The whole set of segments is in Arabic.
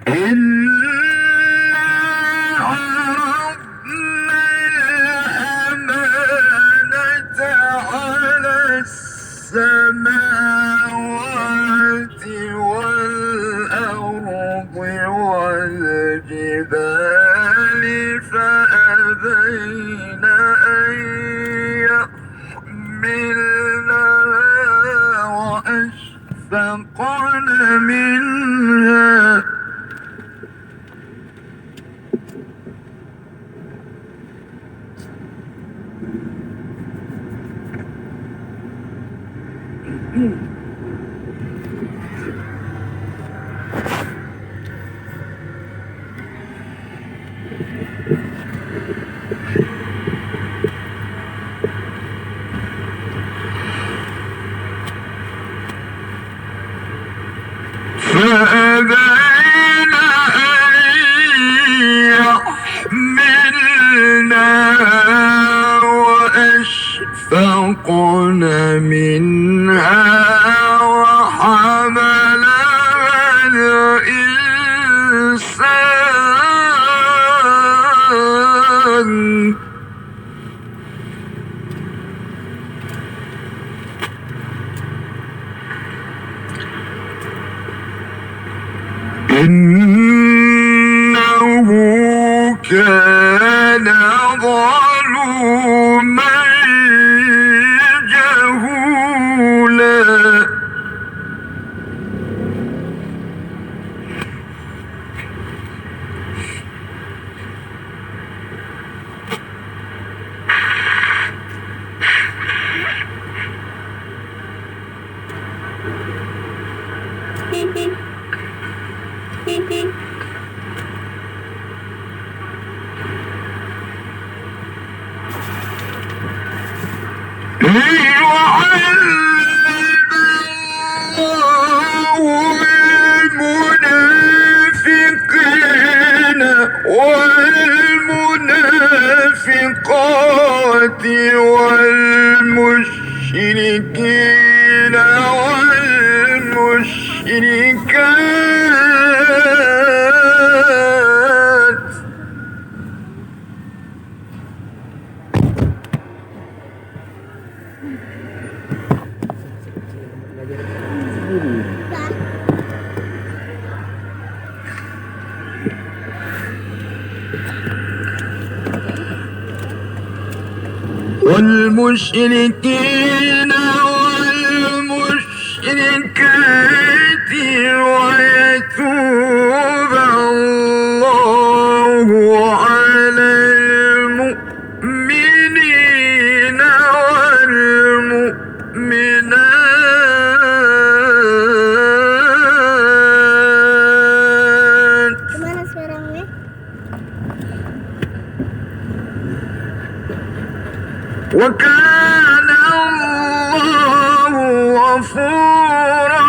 إنا عرضنا الأمانة على السماوات والأرض والجبال فأبين أن يحملنها وأشفقن منها فأبين أن يحملنها وأشفقن منها وحملها الإنسان إنه كان ظلوما جهولا المنافقين والمنافقات والمشركين والمشركات والمشركين والمشركات ويتوب الله على المؤمنين والمؤمنات. Gimana suaranya? وكان الله غفورا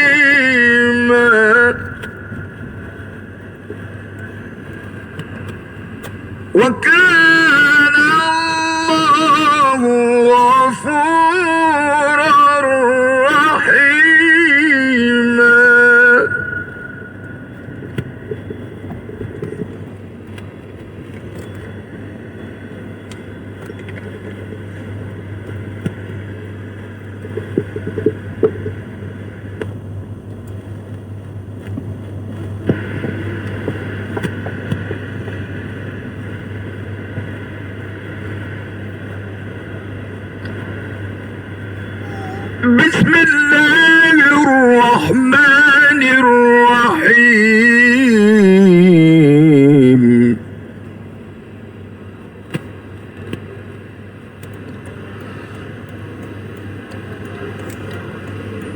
رحيما وكان الله غفورا رحيما بسم الله الرحمن الرحيم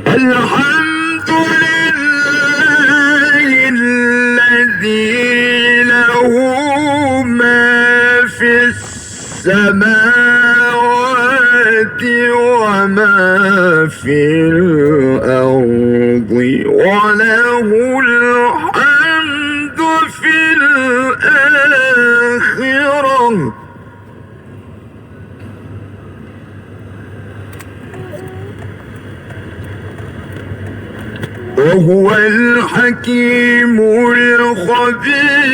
الحمد لله الذي له ما في السماوات وما في الأرض وله الحمد في الآخرة وهو الحكيم الخبير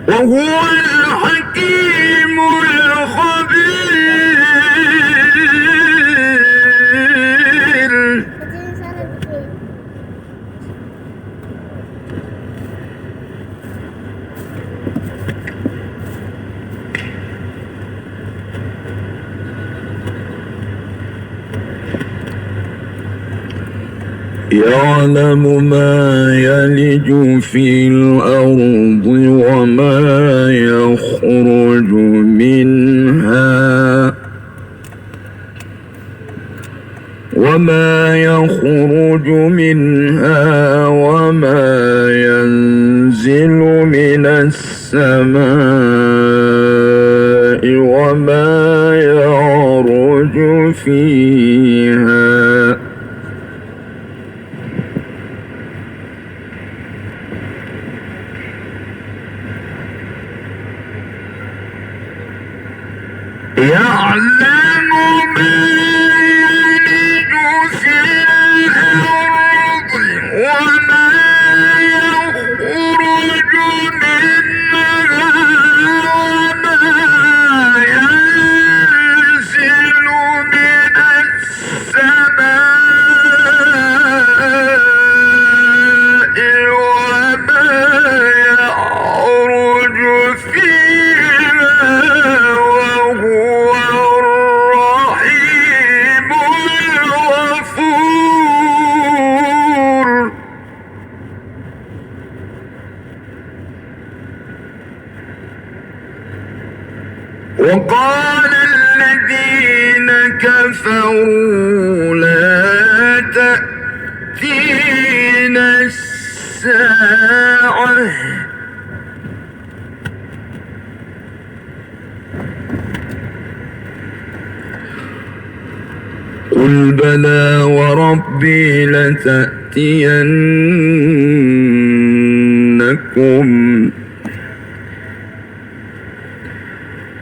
وهو الحكيم الخبير يعلم ما يلج في الأرض وما يخرج منها وما ينزل من السماء وما يعرج فيها يعلم ما يلج في الأرض وما يخرج منها وما ينزل من السماء وما يعرج فيها وهو الرحيم الغفور وقال الذين كفروا لا تأتينا الساعة قل بلى وربي لتأتينكم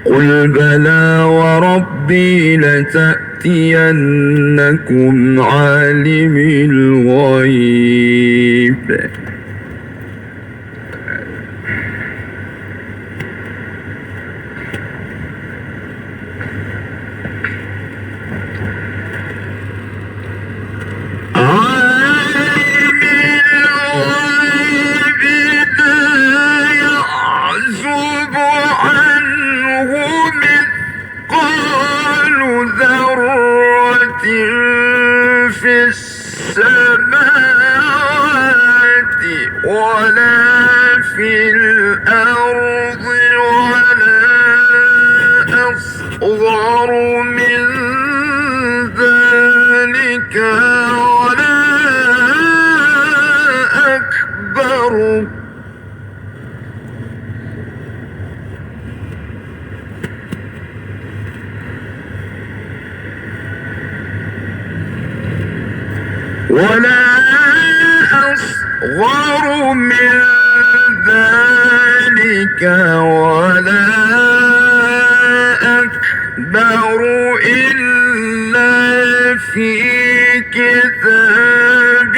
قل بلى وربي لتأتينكم عالم الغيب في السماوات ولا في الأرض ولا أصغر من ذلك ولا أكبر ولا أصغر من ذلك ولا أكبر إلا في كتاب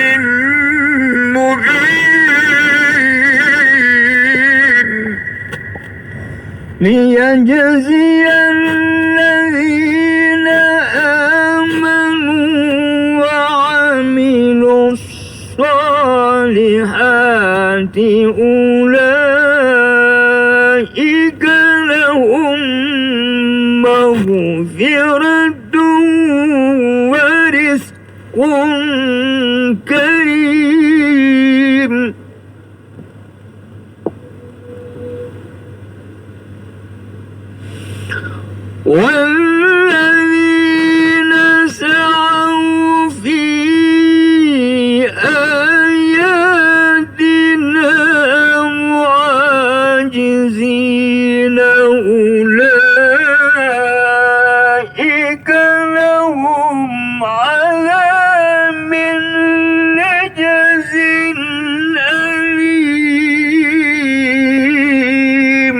مبين ليجزي الذين آمنوا وعملوا الصالحات أولئك لهم مغفرة ورزق كريم والذين سعوا في آياتنا معاجزين أولئك لهم عذاب من رجز أليم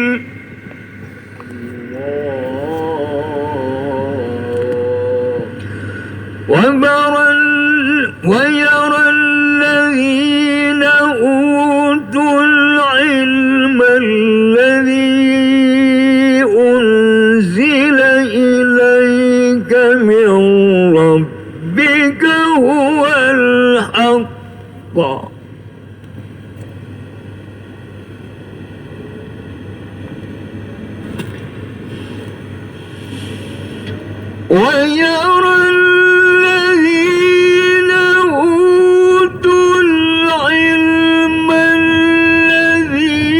ويرى الذين أوتوا العلم الذي أنزل إليك من ربك هو الحق ويرى الذين أوتوا العلم الذي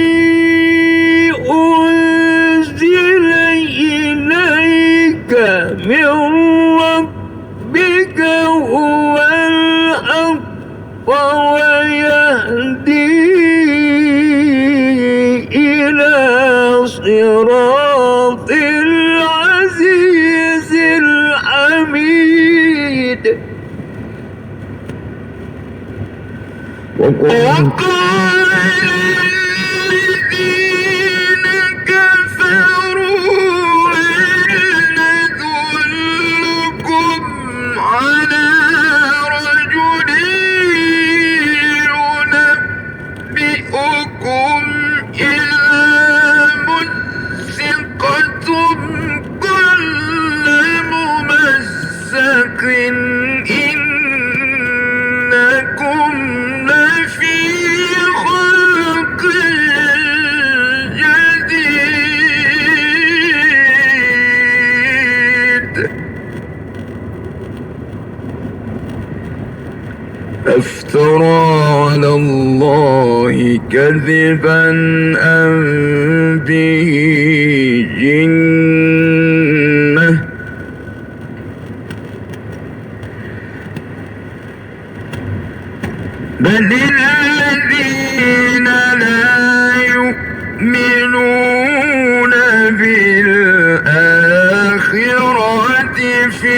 أنزل إليك من ربك هو الحق ويهدي إلى صراط العزيز الحميد. وقال الذين كفروا هل ندلكم على رجل ينبئكم إذا مزقتم كل ممزق إنكم لفي خلق جديد. أفترى على الله كذبا أم به جنة بل الذين لا يؤمنون بالآخرة في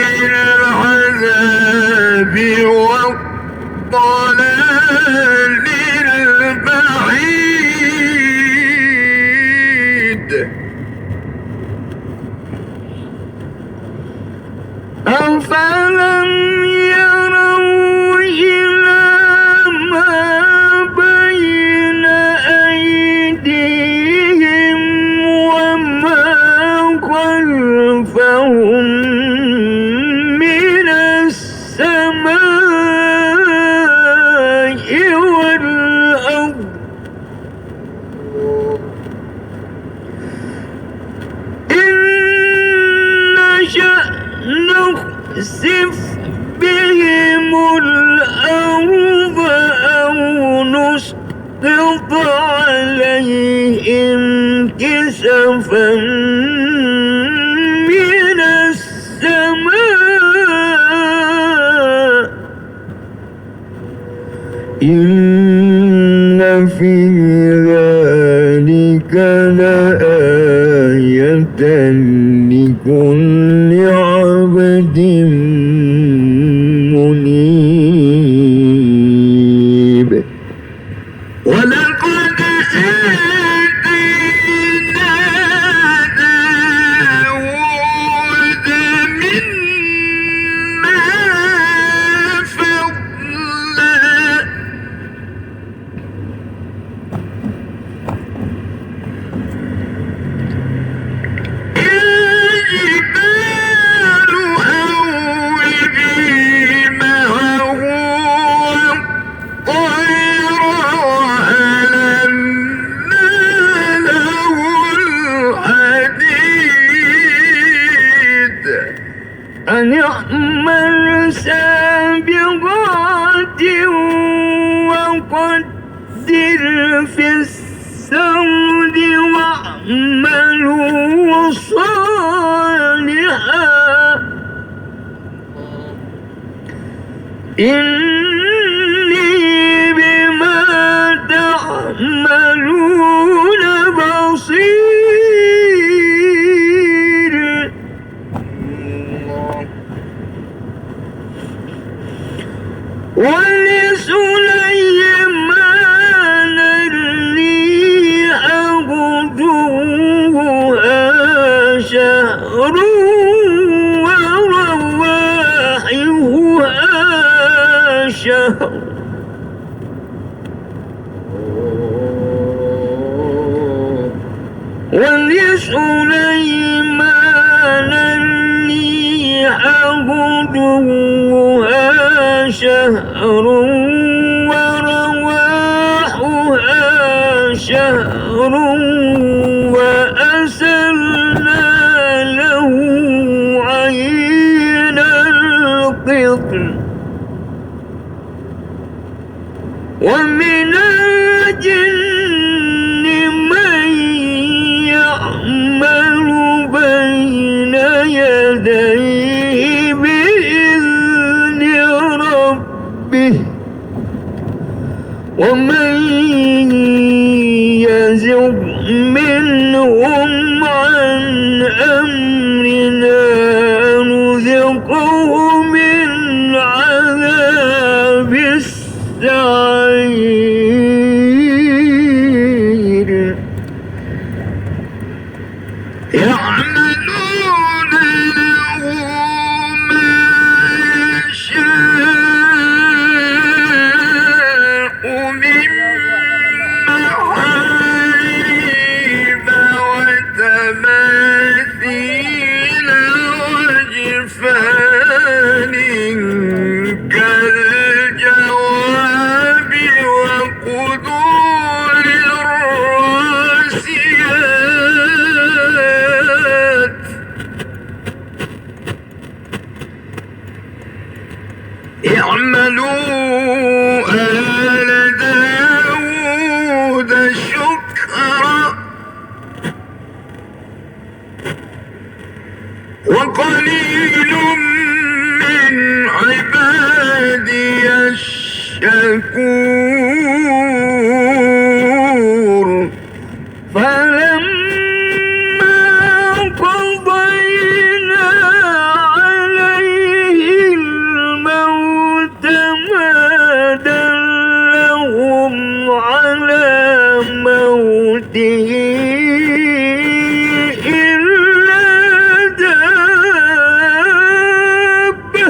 العذاب والضلال البعيد. أفلم يروا إلى ما بين أيديهم وما خلفهم من السماء والأرض إن نشأ نخسف بهم الأرض أو نسقط عليهم كسفا من السماء إن في ذلك لآية لكل عبد منيب. ولقد آتينا داود منا فضلا الجبال أوبي معه والطير وألنا له الحديد أن يعمل سابغات وقدر في السرد واعملوا صالحا إني بما تعملون بصير. ولسليمان الريح غدوها شهر ورواحه شهر ولسليمان الريح غدوها شهر ورواحها شهر وأسلنا له عين القطر ومن الجن من يعمل بين يديه بإذن ربه ومن يزغ منهم عن أمرنا نذقه من عذاب السعير يعملون له ما يشاء من محاريب وتماثيل وجفان كالجواب وقدور الراسيات اعملوا آل داود شكرا وقليل من عبادي الشكور فلما قضينا عليه الموت ما دلهم على موته إلا دابة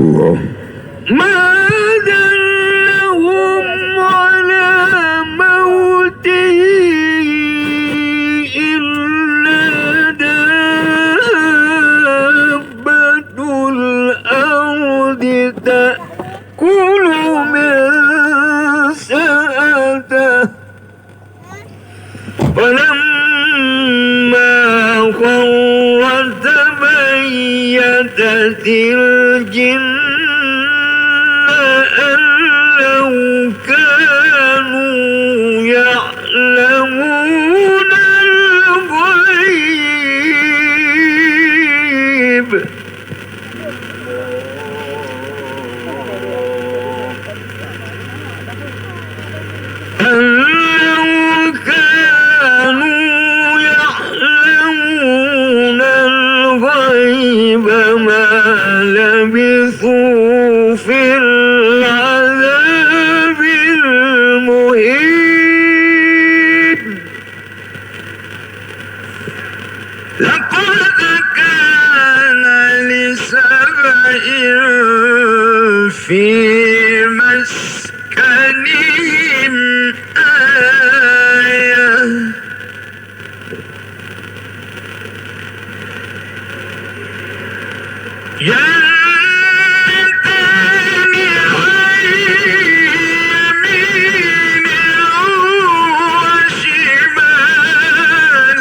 الله ما دلهم على موته إلا دابة الأرض تأكل من سأته فلما خر تبينت الجن أن لو كانوا يعلمون الغيب ما لبثوا في العذاب المهين لقد كان لسبإ في مسكنهم آية جنتان عن يمين وشمال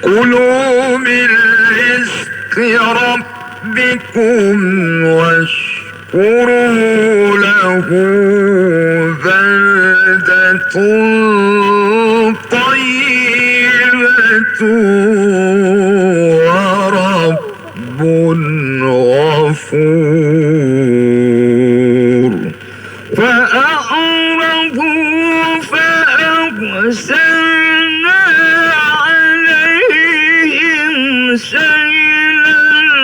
كلوا من رزق ربكم واشكروا له بلدة طيبة ورب غفور فأعرضوا فأرسلنا عليهم سيل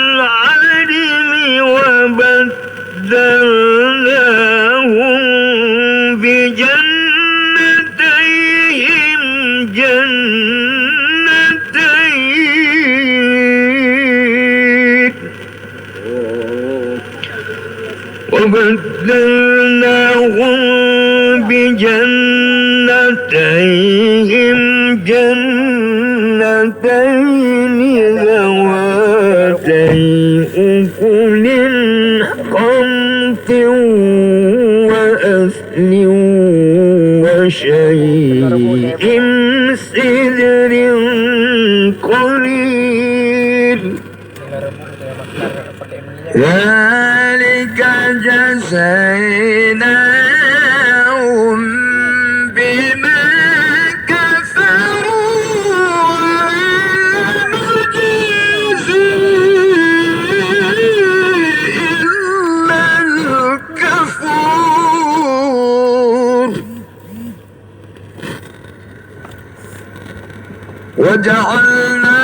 العرم وبدلناهم بجنتيهم جنتين وبدلناهم بجنتيهم جنتين ذواتي أكل خمط وأثل وشيء سدر قليل ذلك جزيناهم بما كفروا وهل نجزي إلا الكفور وجعلنا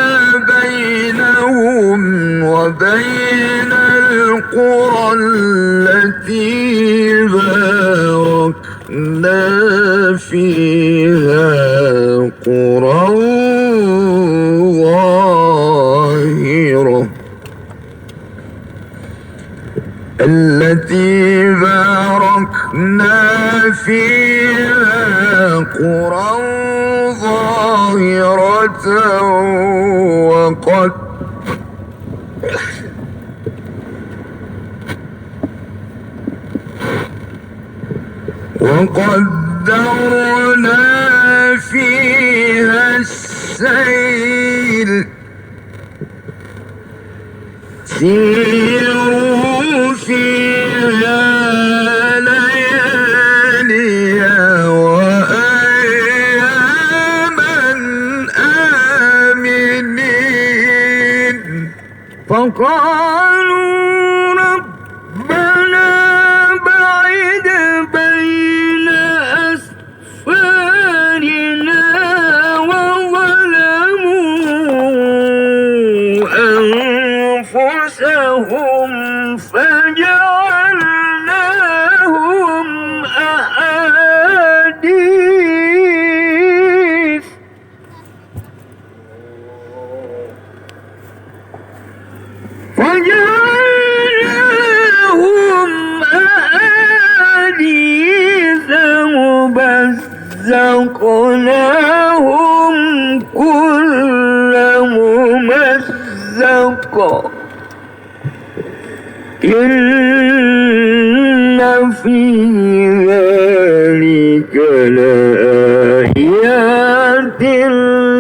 بينهم وبين القرى التي باركنا فيها قرى ظاهرة التي باركنا فيها قرى ظاهرة وقدرنا فيها السير سيروا فيها ليالي وأياما آمنين فقالوا ربنا بعد بين أسفارنا وظلموا أنفسهم فجعلناهم أحاديث مزقناهم كل ممزق إن في ذلك لآيات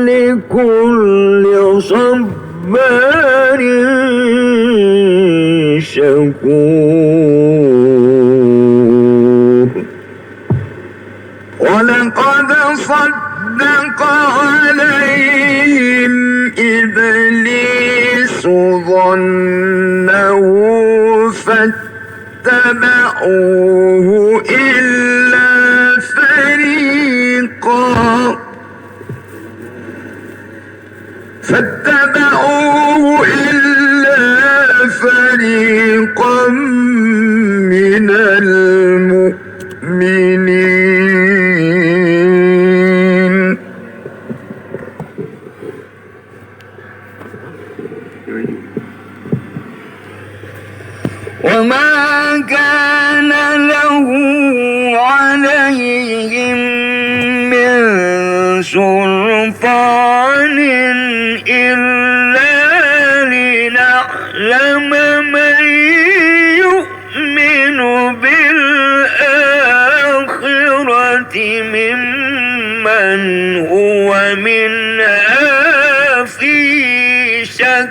لكل صبار شكور ولقد صدق عليهم إبليس ظنه فاتبعوه إلا فريقا من المؤمنين وما كان له عليهم من سلطان إلا لنعلم من يؤمن بالآخرة ممن هو منها في شك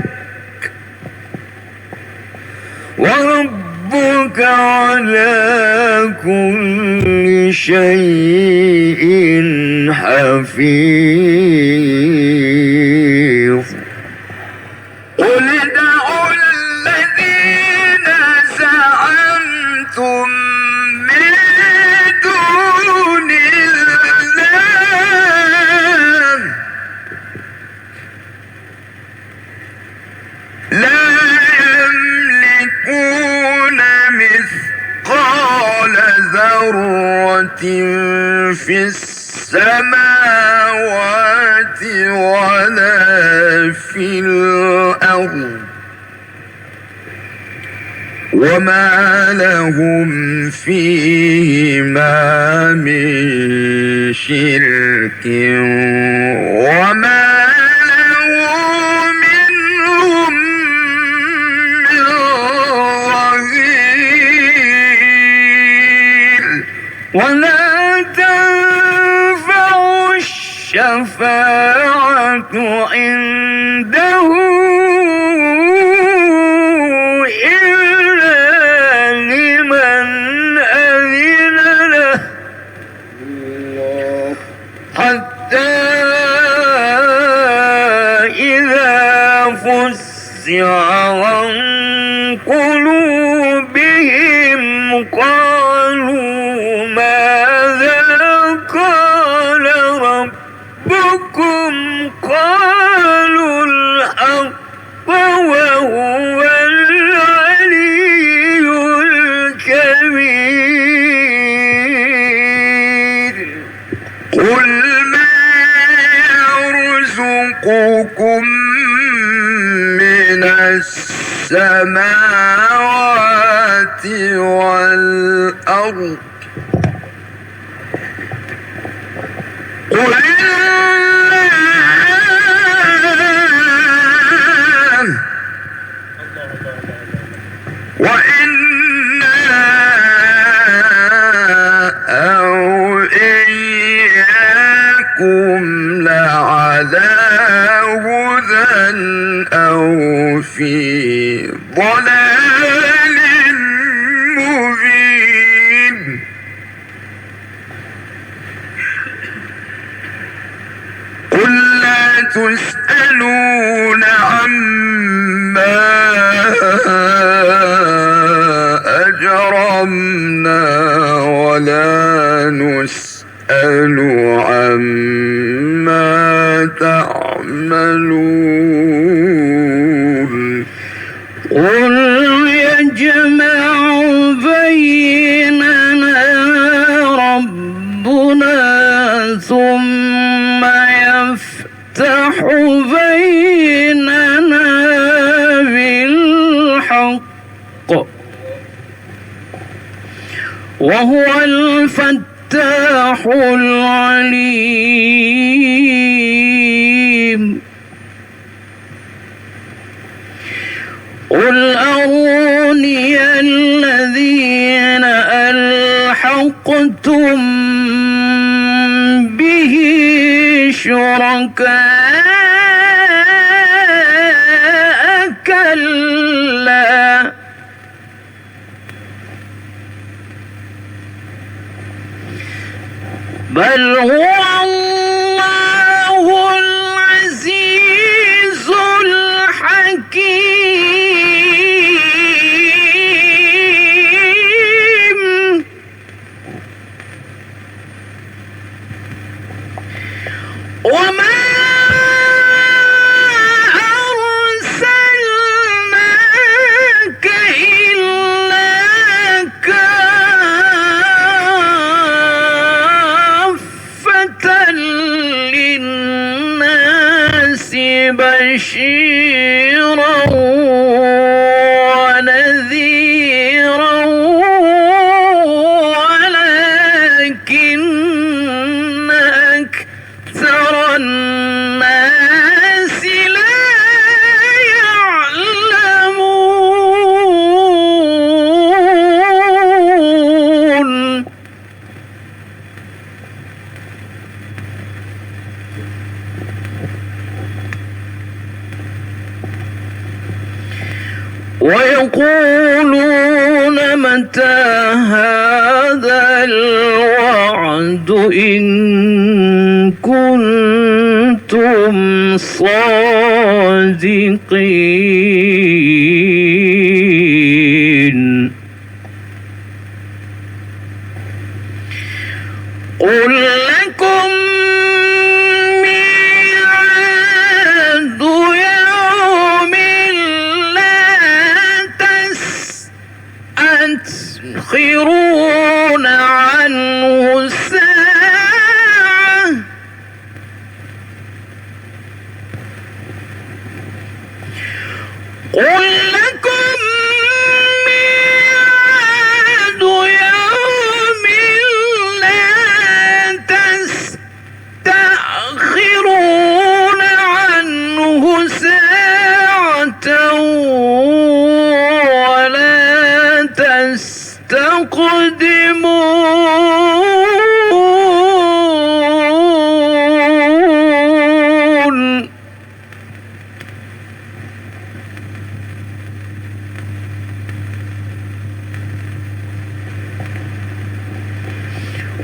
وربك على كل شيء حفيظ قل ادعوا الذين زعمتم من دون الله لا يملكون مثقال ذرة في السماوات ولا في الأرض وما لهم فيهما من شرك وما له منهم من ظهير ولا تنفع الشفاعة عنده عن قلوبهم قالوا ماذا قال ربكم قالوا الحق وهو العلي الكبير قل ما يرزقكم من السماوات والأرض قل الله وإنا أو إياكم لعلى هدى أو في ضلال مبين قل لا تسألون عما أجرمنا ولا نسأل عما تعملون قل يجمع بيننا ربنا ثم يفتح بيننا بالحق وهو الفتاح العليم قل أروني الذين ألحقتم به شركاء كلا بل هو الله العزيز الحكيم وما أرسلناك إلا كافة للناس بشيرا ونذيرا ولكن أكثر الناس لا يعلمون ويقولون متى هذا الوعد إن كنتم صادقين قل لكم ميعاد يوم تستأخرون عنه الساعة قل لكم ميعاد يقدمون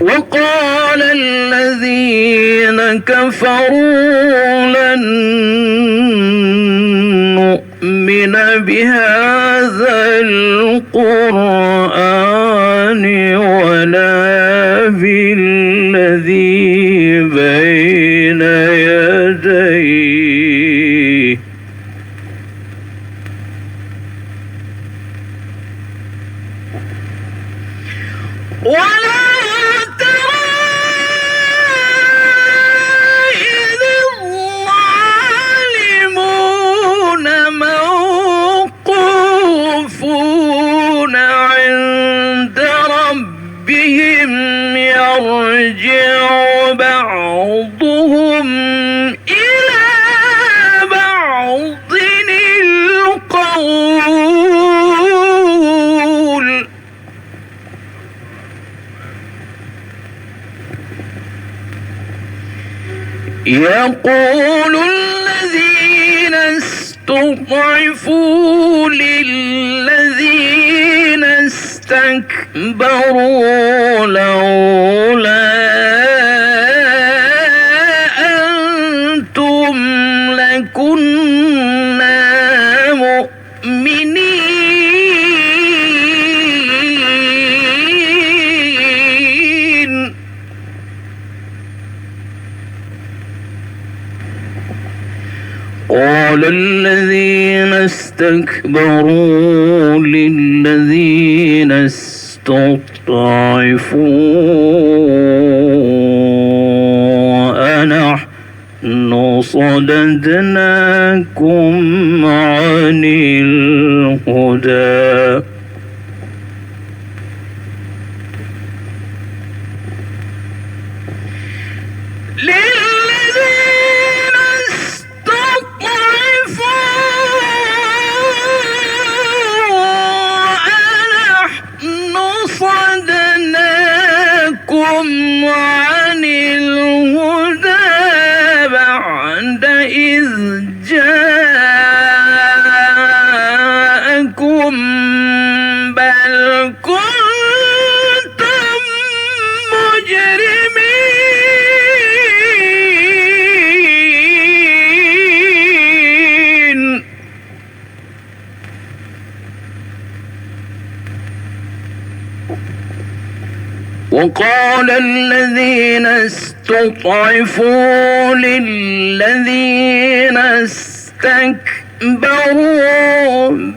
وقال الذين كفروا لن نؤمن بهذا القرآن ولا بالذي بين يديه ولا يرجع بعضهم إلى بعض القول يقول الذين استضعفوا للذين استكبروا لولا أنتم لكنا مؤمنين قال الذين استكبروا للذين استضعفوا أنحن صددناكم عن الهدى عن الهدى بعد إذ جاءكم بل كنتم مجرمين وقال الذين استضعفوا للذين استكبروا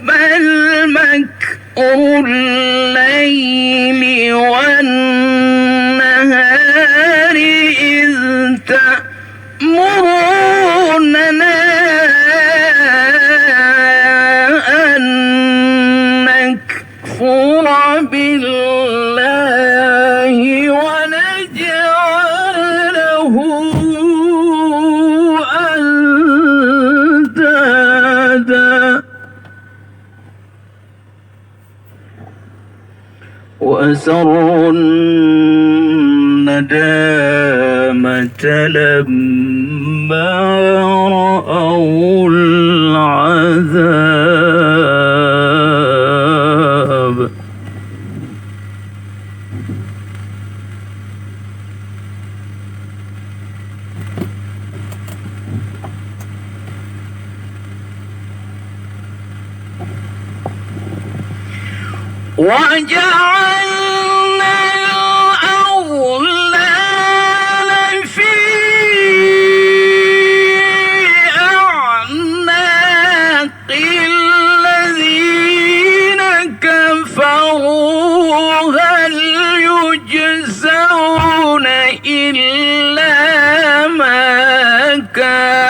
بل مكر الليل والنهار إذ تأمروننا أن نكفر بالله ونجعل له أندادا وأسروا الندامة لما رأوا العذاب وجعلنا الأغلال في أعناق الذين كفروا هل يجزون إلا ما كانوا